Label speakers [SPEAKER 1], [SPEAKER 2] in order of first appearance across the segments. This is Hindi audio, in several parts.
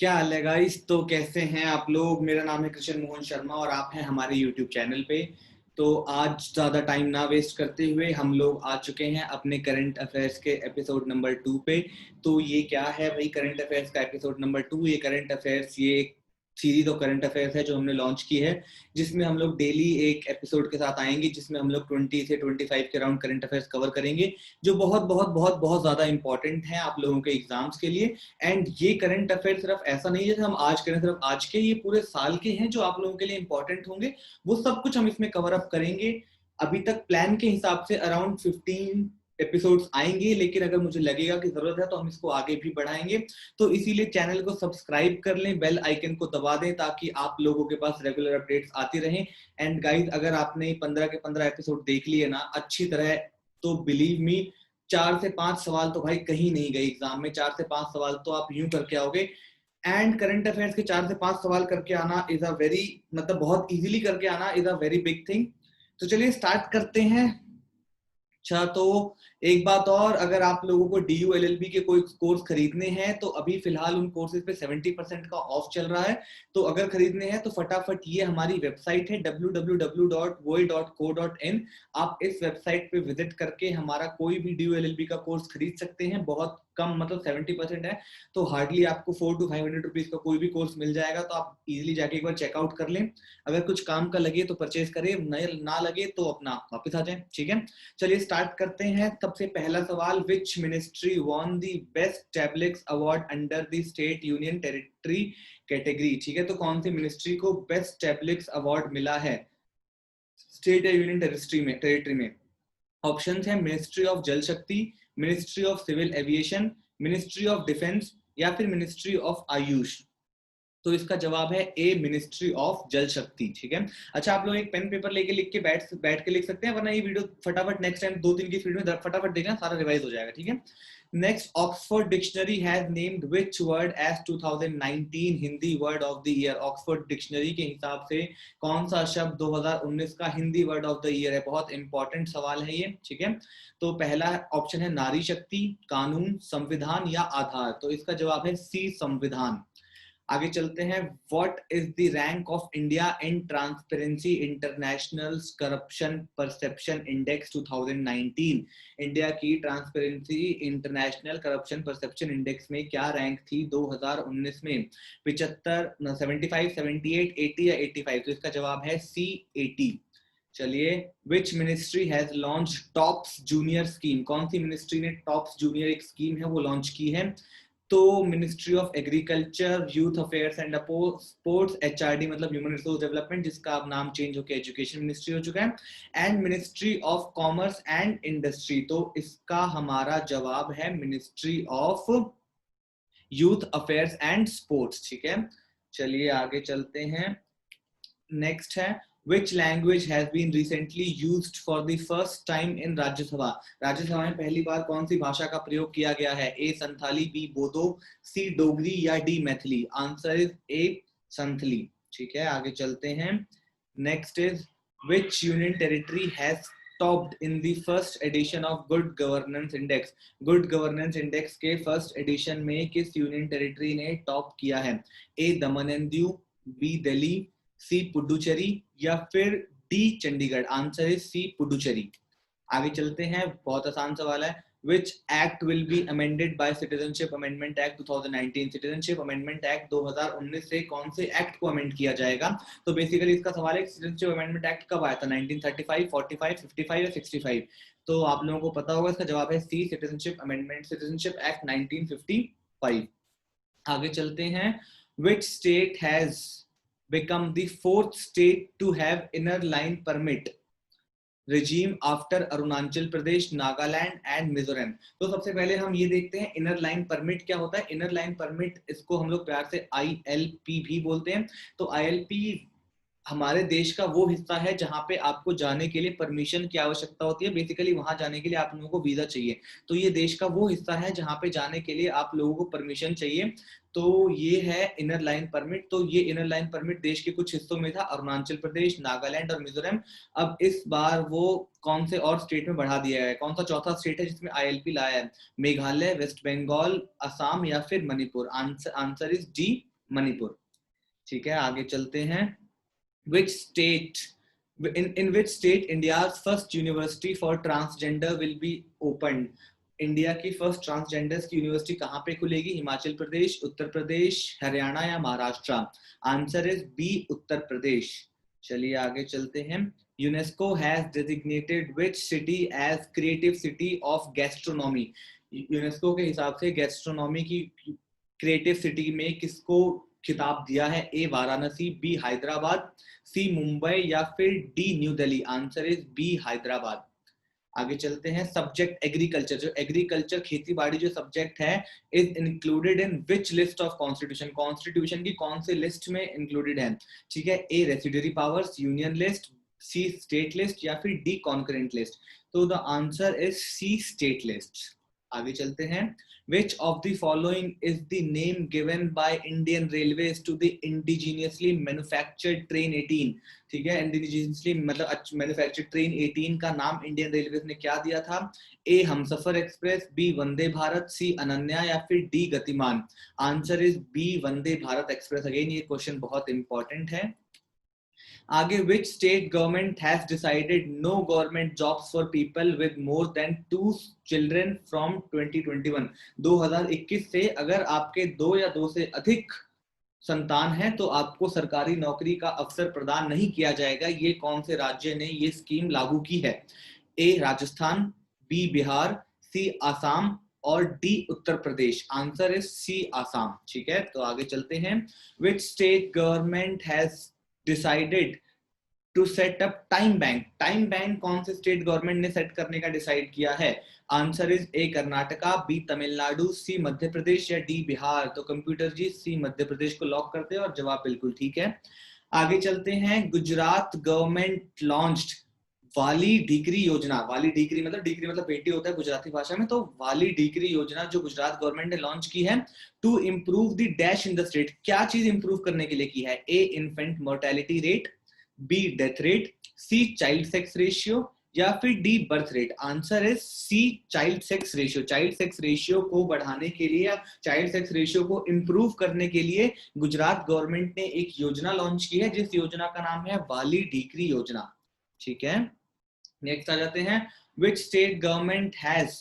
[SPEAKER 1] क्या हाल है गाइस। तो कैसे हैं आप लोग। मेरा नाम है कृष्ण मोहन शर्मा और आप हैं हमारे यूट्यूब चैनल पे। तो आज ज़्यादा टाइम ना वेस्ट करते हुए हम लोग आ चुके हैं अपने करंट अफेयर्स के एपिसोड नंबर 2 पे। तो ये क्या है भाई, करंट अफेयर्स का एपिसोड नंबर 2। ये करंट अफेयर्स, ये एक सीरीज ऑफ करंट अफेयर्स है जो हमने लॉन्च की है, जिसमें हम लोग डेली एक एपिसोड के साथ आएंगे, जिसमें हम लोग 20 से 25 के अराउंड करंट अफेयर्स कवर करेंगे, जो बहुत बहुत बहुत बहुत ज़्यादा इंपॉर्टेंट है आप लोगों के एग्जाम्स के लिए। एंड ये करंट अफेयर सिर्फ ऐसा नहीं है जैसे हम आज करें सिर्फ आज के, ये पूरे साल के हैं जो आप लोगों के लिए इंपॉर्टेंट होंगे। वो सब कुछ हम इसमें कवर अप करेंगे। अभी तक प्लान के हिसाब से अराउंड 15 एपिसोड्स आएंगे, लेकिन अगर मुझे लगेगा कि जरूरत है तो हम इसको आगे भी बढ़ाएंगे। तो इसीलिए चैनल को सब्सक्राइब कर लें, बेल आइकन को दबा दें, ताकि आप लोगों के पास रेगुलर अपडेट्स आती रहें। एंड गाइस, अगर आपने 15 के 15 एपिसोड देख लिए ना अच्छी तरह, तो बिलीव मी, 4 से 5 सवाल तो भाई कहीं नहीं गए एग्जाम में। 4 से 5 सवाल तो आप यूं करके आओगे। एंड करंट अफेयर्स के 4 से 5 सवाल करके आना इज अ वेरी, मतलब बहुत इजीली करके आना is a very big thing. तो चलिए स्टार्ट करते हैं। अच्छा, तो एक बात और, अगर आप लोगों को DU LLB के कोई कोर्स खरीदने हैं तो अभी फिलहाल उन कोर्सेज पे 70% का ऑफ चल रहा है। तो अगर खरीदने हैं तो फटाफट, ये हमारी वेबसाइट है www.voi.co.in। आप इस वेबसाइट पे विजिट करके हमारा कोई भी DU LLB का कोर्स खरीद सकते हैं। बहुत कम, मतलब 70% है, तो हार्डली आपको 400 to 500 रुपीज का कोई भी कोर्स मिल जाएगा। तो आप इजीली जाके एक बार चेकआउट कर लें। अगर कुछ काम का लगे तो परचेज करें, ना लगे तो अपना वापस आ जाए, ठीक है। चलिए स्टार्ट करते हैं। सबसे पहला सवाल, which ministry won the best tablets award under the state union territory category. ठीक है, तो कौन सी मिनिस्ट्री को बेस्ट टैबलेट्स अवार्ड मिला है स्टेट या यूनियन टेरिटरी में। ऑप्शंस है ministry of Jal Shakti, ministry of civil aviation, ministry of defence, या फिर मिनिस्ट्री ऑफ आयुष। तो इसका जवाब है ए, मिनिस्ट्री ऑफ जल शक्ति। ठीक है। अच्छा, आप लोग एक पेन पेपर लेके लिख के बैठ के लिख सकते हैं, वरना ये वीडियो फटाफट नेक्स्ट टाइम 2-3 की स्पीड में फटाफट देखना, सारा रिवाइज हो जाएगा। ठीक है। Next, Oxford dictionary has named which word as 2019 Hindi word of the year. Oxford dictionary के हिसाब से कौन सा शब्द 2019 का Hindi word of the year है। बहुत इंपॉर्टेंट सवाल है ये। ठीक है। तो पहला ऑप्शन है नारी शक्ति, कानून, संविधान या आधार। तो इसका जवाब है सी, संविधान। आगे चलते हैं। What is the rank of India in Transparency International corruption perception index 2019। India की Transparency International corruption perception index में क्या रैंक थी 2019 में। 75, 75, 78, 80 या 85। तो इसका जवाब है सी, 80। चलिए, which ministry has launch tops junior scheme. कौन सी मिनिस्ट्री ने टॉप्स जूनियर एक स्कीम है वो लॉन्च की है। तो ministry of agriculture, youth affairs and sports, HRD मतलब ह्यूमन रिसोर्स डेवलपमेंट, जिसका अब नाम चेंज होकर एजुकेशन मिनिस्ट्री हो चुका है, and ministry of commerce and industry. तो इसका हमारा जवाब है ministry of youth affairs and sports. ठीक है। चलिए आगे चलते हैं। नेक्स्ट है, which language has been recently used for the first time in Rajya Sabha. Rajya Sabha में पहली बार कौन सी भाषा का प्रयोग किया गया है। A Santhali, B Bodo, C Dogri या D Maithili. Answer is A, Santhali. ठीक है, आगे चलते हैं। Next is, which union territory has topped in the first edition of good governance index. Good governance index के फर्स्ट एडिशन में किस यूनियन टेरिटरी ने टॉप किया है। A Daman and Diu, B Delhi, C Puducherry या फिर D Chandigarh. Answer is C, Puducherry. आगे चलते हैं, बहुत आसान सवाल है। Which act will be amended by Citizenship Amendment Act 2019। Citizenship Amendment Act 2019 से कौन से एक्ट को अमेंड किया जाएगा। तो बेसिकली इसका सवाल है, Citizenship Amendment Act कब आया था, 1935, 45, 55 या 65। तो आप लोगों को पता होगा, इसका जवाब है सी, Citizenship Act 1955। आगे चलते हैं। Which state has become the fourth state to have inner line permit regime after Arunachal Pradesh, Nagaland and Mizoram. तो सबसे पहले हम ये देखते हैं इनर लाइन परमिट क्या होता है। इनर लाइन परमिट, इसको हम लोग प्यार से ILP भी बोलते हैं। तो ILP हमारे देश का वो हिस्सा है जहां पे आपको जाने के लिए परमिशन की आवश्यकता होती है। बेसिकली वहां जाने के लिए आप लोगों को वीजा चाहिए। तो ये देश का वो हिस्सा है जहां पे जाने के लिए आप लोगों को परमिशन चाहिए। तो ये है इनर लाइन परमिट। तो ये इनर लाइन परमिट देश के कुछ हिस्सों में था, अरुणाचल प्रदेश, नागालैंड और मिजोरम। अब इस बार वो कौन से और स्टेट में बढ़ा दिया है। कौन सा चौथा स्टेट है जिसमें ILP लाया है। मेघालय, वेस्ट बंगाल, असम या फिर Manipur. Answer is D, Manipur. ठीक है, आगे चलते हैं। Which state in which state India's first university for transgender will be opened? India की फर्स्ट ट्रांसजेंडर्स की यूनिवर्सिटी कहाँ पे खुलेगी? हिमाचल प्रदेश, उत्तर प्रदेश, हरियाणा या Maharashtra? Answer is B, Uttar Pradesh. चलिए आगे चलते हैं। UNESCO has designated which city as creative city of gastronomy? UNESCO के हिसाब से गैस्ट्रोनॉमी की क्रिएटिव सिटी में किसको खिताब दिया है? A Varanasi, B Hyderabad, C Mumbai या फिर D New Delhi? Answer is B Hyderabad. आगे चलते हैं। सब्जेक्ट एग्रीकल्चर, जो एग्रीकल्चर खेती बाड़ी जो सब्जेक्ट है, is included in which list of constitution? Constitution की कौन से लिस्ट में इंक्लूडेड है? ठीक है, A residuary powers, union list, C state list या फिर डी कॉन्करेंट लिस्ट? तो the answer is C state list. आगे चलते हैं। Which of the following is the name given by Indian Railways to the indigenously manufactured train 18? ठीक है, indigenously मतलब manufactured train 18 का नाम इंडियन रेलवेज ने क्या दिया था? A Humsafar express, B Vande Bharat, C Ananya या फिर D Gatimaan? Answer is B Vande Bharat express. Again ये क्वेश्चन बहुत इंपॉर्टेंट है। आगे, which state government has decided no government jobs for people with more than 2 children from 2021? 2021 से अगर आपके 2 या 2 से अधिक संतान है तो आपको सरकारी नौकरी का अवसर प्रदान नहीं किया जाएगा। ये कौन से राज्य ने ये स्कीम लागू की है? A Rajasthan, B Bihar, C Assam और D Uttar Pradesh? Answer is C Assam. ठीक है, तो आगे चलते हैं। Which state government has decided to set up time bank? Time bank कौन से स्टेट गवर्नमेंट ने सेट करने का डिसाइड किया है? Answer is A Karnataka, B Tamil Nadu, सी मध्य प्रदेश या डी बिहार? तो कंप्यूटर जी सी मध्य प्रदेश को लॉक करते हैं और जवाब बिल्कुल ठीक है। आगे चलते हैं। गुजरात गवर्नमेंट लॉन्च्ड वाली डिग्री योजना। वाली डिग्री मतलब बेटी होता है गुजराती भाषा में, तो वाली डिग्री योजना जो गुजरात गवर्नमेंट ने लॉन्च की है, to improve the dash in the state? क्या चीज इंप्रूव करने के लिए की है? A infant mortality rate, B death rate, C child sex ratio या फिर D birth rate? Answer is C child sex ratio. Child sex ratio को बढ़ाने के लिए या चाइल्ड सेक्स रेशियो को इंप्रूव करने के लिए गुजरात गवर्नमेंट ने एक योजना लॉन्च की है, जिस योजना का नाम है वाली डिग्री योजना। ठीक है, नेक्स्ट आ जाते हैं। Which state government has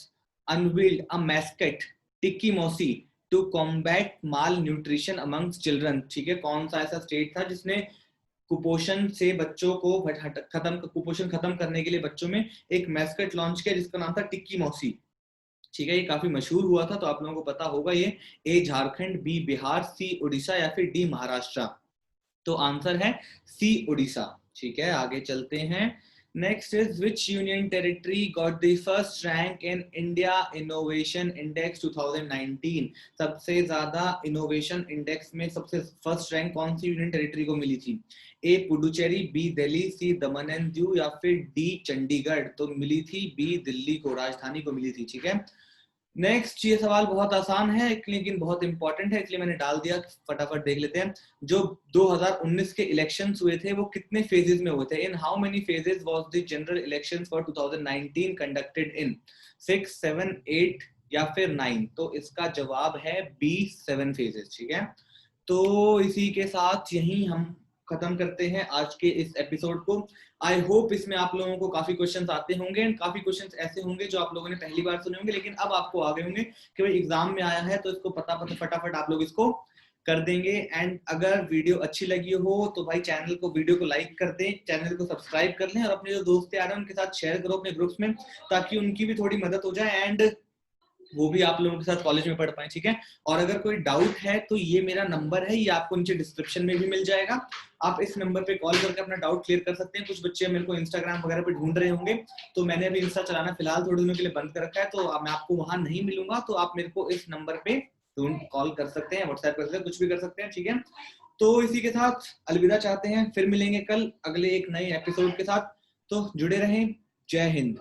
[SPEAKER 1] unveiled a mascot टिक्की मौसी to combat malnutrition amongst children? ठीक है, कौन सा ऐसा स्टेट था जिसने कुपोषण से बच्चों को कुपोषण खत्म करने के लिए बच्चों में एक मैस्कट लॉन्च किया जिसका नाम था टिक्की मौसी? ठीक है, ये काफी मशहूर हुआ था, तो आप लोगों को पता होगा ये। ए झारखंड, बी बिहार, सी उड़ीसा या फिर डी महाराष्ट्र? तो आंसर है सी उड़ीसा। ठीक है, आगे चलते हैं। Next is which union territory got the first rank in India Innovation Index 2019? सबसे ज्यादा इनोवेशन इंडेक्स में सबसे फर्स्ट रैंक कौन सी यूनियन टेरिटरी को मिली थी? ए Puducherry, B Delhi, C Daman and Diu या फिर डी चंडीगढ़? तो मिली थी बी दिल्ली को, राजधानी को मिली थी। ठीक है, नेक्स्ट ये सवाल बहुत आसान है लेकिन बहुत इंपॉर्टेंट है, इसलिए मैंने डाल दिया, फटाफट देख लेते हैं। जो 2019 के इलेक्शंस हुए थे वो कितने फेजेस में हुए थे? In how many phases was the general elections for 2019 conducted in? 6, 7, 8 या फिर 9? तो इसका जवाब है बी 7 फेजेस। ठीक है, तो इसी के साथ यही हम खत्म करते हैं आज के इस एपिसोड को। आई होप इसमें आप लोगों को काफी क्वेश्चंस आते होंगे एंड काफी क्वेश्चंस ऐसे होंगे जो आप लोगों ने पहली बार सुने होंगे, लेकिन अब आपको आ गए होंगे कि भाई एग्जाम में आया है तो इसको फटाफट आप लोग इसको कर देंगे। एंड अगर वीडियो अच्छी लगी हो तो भाई वीडियो को लाइक कर दें, चैनल को सब्सक्राइब कर लें और अपने जो दोस्त आ रहे हैं उनके साथ शेयर करो अपने ग्रुप्स में, ताकि उनकी भी थोड़ी मदद हो जाए एंड वो भी आप लोगों के साथ कॉलेज में पढ़ पाए। ठीक है, और अगर कोई डाउट है तो ये मेरा नंबर है, ये आपको नीचे डिस्क्रिप्शन में भी मिल जाएगा। आप इस नंबर पे कॉल करके अपना डाउट क्लियर कर सकते हैं। कुछ बच्चे मेरे को इंस्टाग्राम वगैरह पे ढूंढ रहे होंगे, तो मैंने अभी इंस्टा चलाना फिलहाल थोड़े दिनों के लिए बंद कर रखा है, तो मैं आपको वहां नहीं मिलूंगा, तो आप मेरे को इस नंबर पे कॉल कर सकते हैं, व्हाट्सएप कर सकते हैं, कुछ भी कर सकते हैं। ठीक है, तो इसी के साथ अलविदा चाहते हैं, फिर मिलेंगे कल अगले एक नए एपिसोड के साथ। तो जुड़े रहें। जय हिंद।